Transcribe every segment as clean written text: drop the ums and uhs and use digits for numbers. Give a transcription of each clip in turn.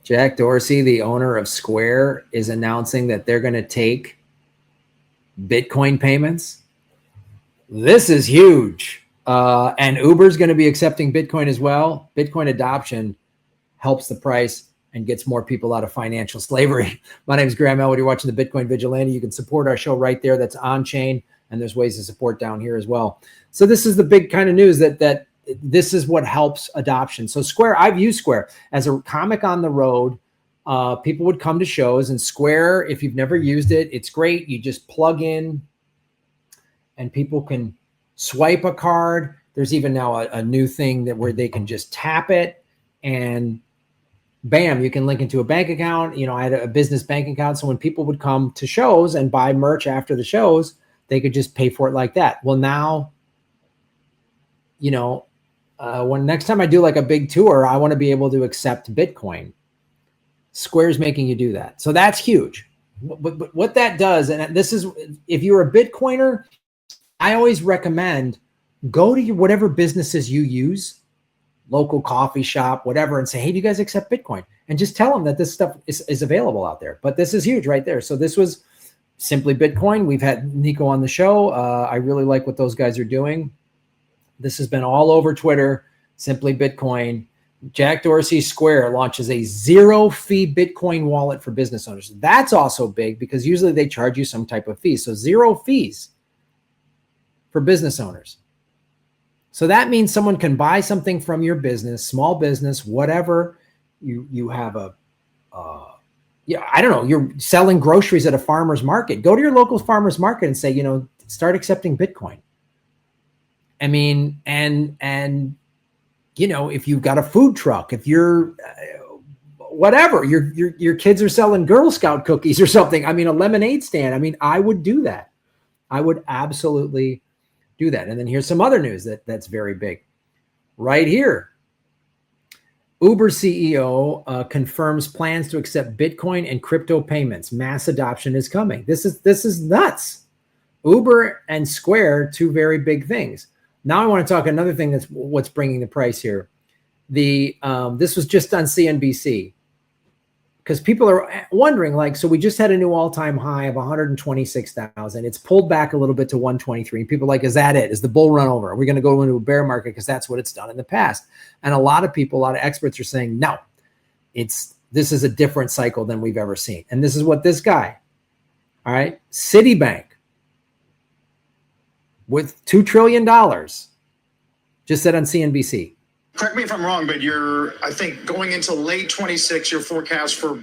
Jack Dorsey, the owner of Square, is announcing that they're going to take Bitcoin payments. This is huge. And Uber's going to be accepting Bitcoin as well. Bitcoin adoption helps the price and gets more people out of financial slavery. My name is Graham Elwood. You're watching the Bitcoin Vigilante. You can support our show right there. That's on chain. And there's ways to support down here as well. So this is the big kind of news that this is what helps adoption. So Square, I've used Square as a comic on the road. People would come to shows, and Square, if you've never used it, it's great. You just plug in and people can swipe a card. There's even now a new thing where they can just tap it and bam, you can link into a bank account. You know, I had a business bank account. So when people would come to shows and buy merch after the shows, they could just pay for it like that. Well, now, you know, when next time I do like a big tour, I want to be able to accept Bitcoin. Square's making you do that. So that's huge. But what that does, and this is, if you're a Bitcoiner, I always recommend go to whatever businesses you use, local coffee shop, whatever, and say, hey, do you guys accept Bitcoin? And just tell them that this stuff is available out there. But this is huge right there. So this was Simply Bitcoin. We've had Nico on the show. I really like what those guys are doing. This has been all over Twitter. Simply Bitcoin. Jack Dorsey Square launches a zero-fee Bitcoin wallet for business owners. That's also big because usually they charge you some type of fee. So 0 fees for business owners. So that means someone can buy something from your business, small business, whatever. You have I don't know, you're selling groceries at a farmer's market. Go to your local farmer's market and say, you know, start accepting Bitcoin. I mean, and you know, if you've got a food truck, if you're whatever, your kids are selling Girl Scout cookies or something. I mean, a lemonade stand. I mean, I would do that. I would absolutely do that. And then here's some other news that's very big right here. Uber CEO confirms plans to accept Bitcoin and crypto payments. Mass adoption is coming. This is nuts. Uber and Square, two very big things. Now I want to talk another thing that's what's bringing the price here. This was just on CNBC because people are wondering, like, so we just had a new all-time high of 126,000. It's pulled back a little bit to 123. People are like, is that it? Is the bull run over? Are we going to go into a bear market? Because that's what it's done in the past. And a lot of experts are saying, no, this is a different cycle than we've ever seen. And this is what this guy, all right, Citibank, with $2 trillion, just said on CNBC. Correct me if I'm wrong, but I think going into late 26, your forecast for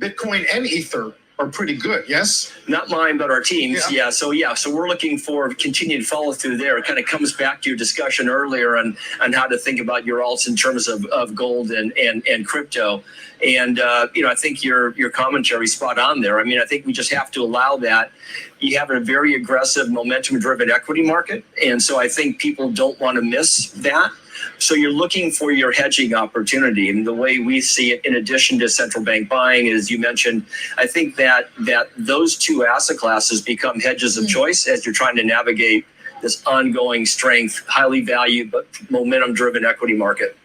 Bitcoin and Ether are pretty good, yes? Not mine, but our team's. Yeah. So we're looking for continued follow through there. It kind of comes back to your discussion earlier on how to think about your alts in terms of gold and crypto. And, I think your commentary is spot on there. I mean, I think we just have to allow that. You have a very aggressive momentum driven equity market. And so I think people don't want to miss that. So you're looking for your hedging opportunity. And the way we see it, in addition to central bank buying, as you mentioned, I think that those two asset classes become hedges of choice as you're trying to navigate this ongoing strength, highly valued, but momentum-driven equity market.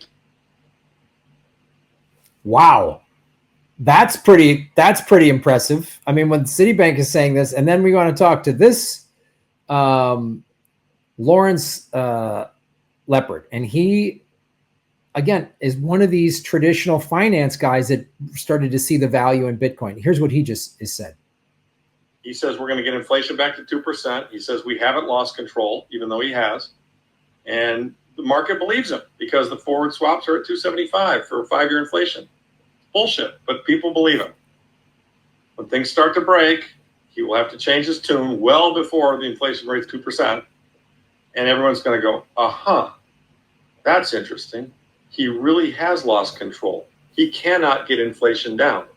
Wow. That's pretty impressive. I mean, when Citibank is saying this, and then we want to talk to this Lawrence Lepard, and he, again, is one of these traditional finance guys that started to see the value in Bitcoin. Here's what he just said. He says we're going to get inflation back to 2%. He says we haven't lost control, even though he has. And the market believes him because the forward swaps are at 275 for 5-year inflation. Bullshit, but people believe him. When things start to break, he will have to change his tune well before the inflation rate's 2%. And everyone's going to go, that's interesting. He really has lost control. He cannot get inflation down.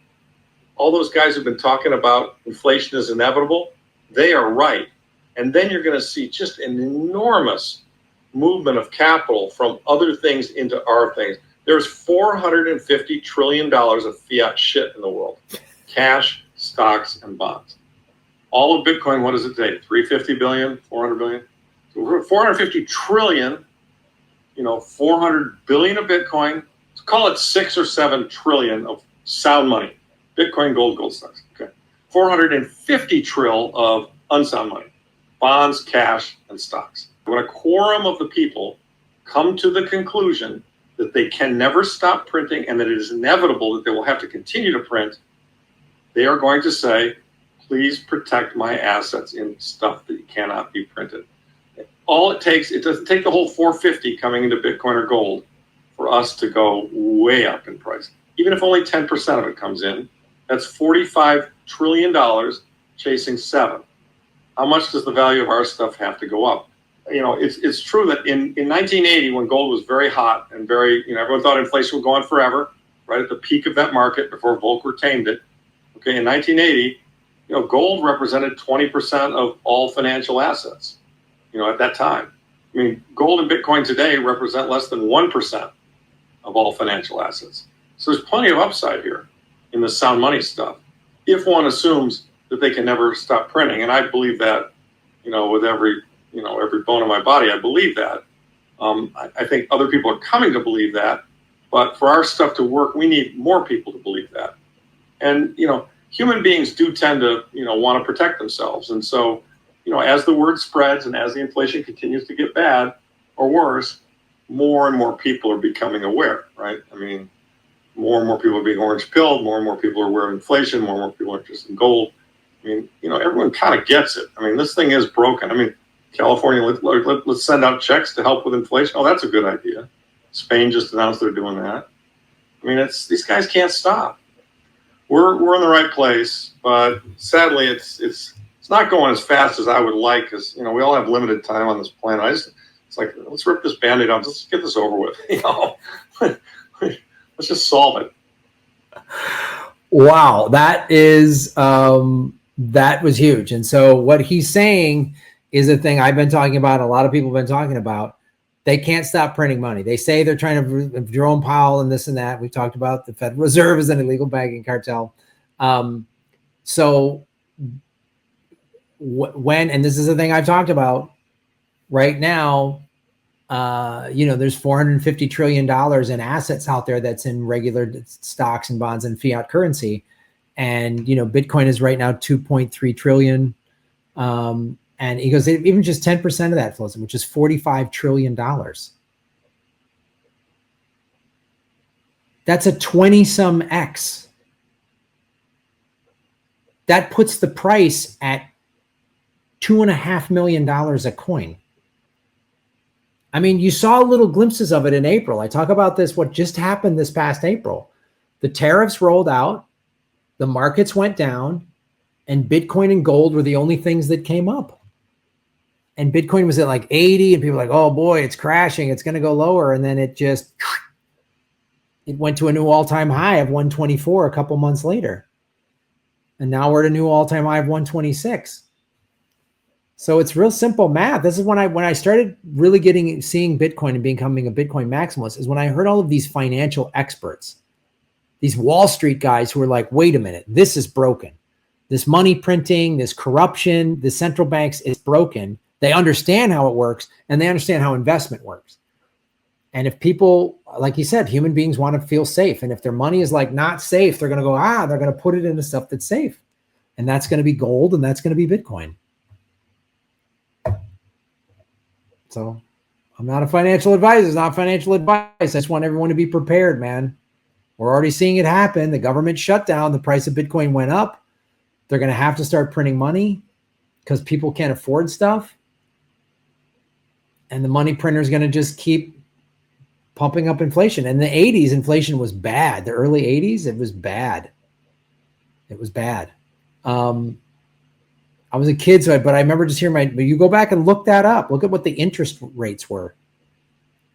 All those guys who've been talking about inflation is inevitable, they are right. And then you're going to see just an enormous movement of capital from other things into our things. There's $450 trillion of fiat shit in the world. Cash, stocks, and bonds. All of Bitcoin, what does it take? 350 billion, 400 billion? 450 trillion, 400 billion of Bitcoin. Call it 6 or 7 trillion of sound money. Bitcoin, gold, gold stocks. Okay. 450 trill of unsound money. Bonds, cash, and stocks. When a quorum of the people come to the conclusion that they can never stop printing and that it is inevitable that they will have to continue to print, they are going to say, please protect my assets in stuff that cannot be printed. All it takes, it doesn't take the whole 450 coming into Bitcoin or gold for us to go way up in price. Even if only 10% of it comes in, that's $45 trillion chasing 7. How much does the value of our stuff have to go up? You know, it's true that in 1980, when gold was very hot and very, you know, everyone thought inflation would go on forever, right at the peak of that market before Volcker tamed it. Okay, in 1980, you know, gold represented 20% of all financial assets, you know, at that time. I mean, gold and Bitcoin today represent less than 1% of all financial assets. So there's plenty of upside here in the sound money stuff, if one assumes that they can never stop printing. And I believe that, you know, with every bone in my body, I believe that. I think other people are coming to believe that, but for our stuff to work, we need more people to believe that. And, you know, human beings do tend to, you know, want to protect themselves. And so, you know, as the word spreads and as the inflation continues to get bad or worse, more and more people are becoming aware, right? I mean, more and more people are being orange pilled, more and more people are aware of inflation, more and more people are interested in gold. I mean, you know, everyone kind of gets it. I mean, this thing is broken. I mean, California, let's send out checks to help with inflation. Oh, that's a good idea. Spain just announced they're doing that. I mean, these guys can't stop. We're in the right place, but sadly, it's not going as fast as I would like, because, you know, we all have limited time on this planet. It's like, let's rip this Band-Aid off. Let's get this over with. You know, let's just solve it. Wow, that was huge. And so what he's saying is a thing I've been talking about. A lot of people have been talking about. They can't stop printing money. They say they're trying to, Jerome Powell and this and that. We've talked about the Federal Reserve as an illegal banking cartel. So when, and this is the thing I've talked about right now, you know, there's $450 trillion in assets out there that's in regular stocks and bonds and fiat currency. And, you know, Bitcoin is right now 2.3 trillion. And he goes, even just 10% of that flows in, which is $45 trillion. That's a 20-some X. That puts the price at $2.5 million a coin. I mean, you saw little glimpses of it in April. I talk about this, what just happened this past April. The tariffs rolled out, the markets went down, and Bitcoin and gold were the only things that came up. And Bitcoin was at like 80, and people were like, oh boy, it's crashing, it's going to go lower. And then it went to a new all-time high of 124 a couple months later. And now we're at a new all-time high of 126. So it's real simple math. This is when I started really seeing Bitcoin and becoming a Bitcoin maximalist, is when I heard all of these financial experts, these Wall Street guys who were like, wait a minute, this is broken. This money printing, this corruption, the central banks is broken. They understand how it works, and they understand how investment works. And if people, like you said, human beings want to feel safe. And if their money is like not safe, they're going to go, they're going to put it into stuff that's safe. And that's going to be gold, and that's going to be Bitcoin. So I'm not a financial advisor. It's not financial advice. I just want everyone to be prepared, man. We're already seeing it happen. The government shut down. The price of Bitcoin went up. They're going to have to start printing money because people can't afford stuff. And the money printer is going to just keep pumping up inflation. In the 80s, inflation was bad. The early 80s, it was bad. It was bad. I was a kid, but I remember just hearing but you go back and look that up. Look at what the interest rates were.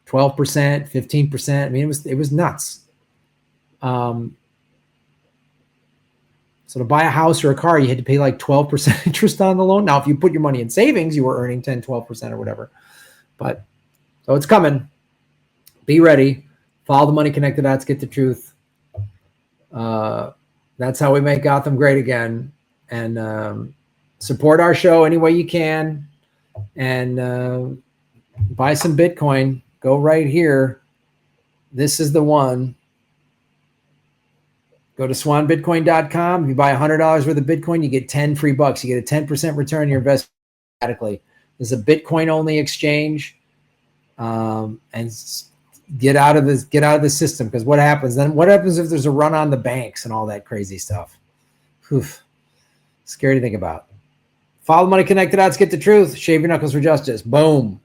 12%, 15%. I mean, it was nuts. So to buy a house or a car, you had to pay like 12% interest on the loan. Now, if you put your money in savings, you were earning 10, 12% or whatever. But so it's coming. Be ready. Follow the money, connect the dots, get the truth. That's how we make Gotham great again. And support our show any way you can. And buy some Bitcoin. Go right here. This is the one. Go to SwanBitcoin.com. If you buy $100 worth of Bitcoin, you get 10 free bucks. You get a 10% return on your investment automatically. This is a Bitcoin-only exchange, and get out of the system, because what happens then? What happens if there's a run on the banks and all that crazy stuff? Oof. Scary to think about. Follow Money Connected Odds, get the truth. Shave your knuckles for justice. Boom.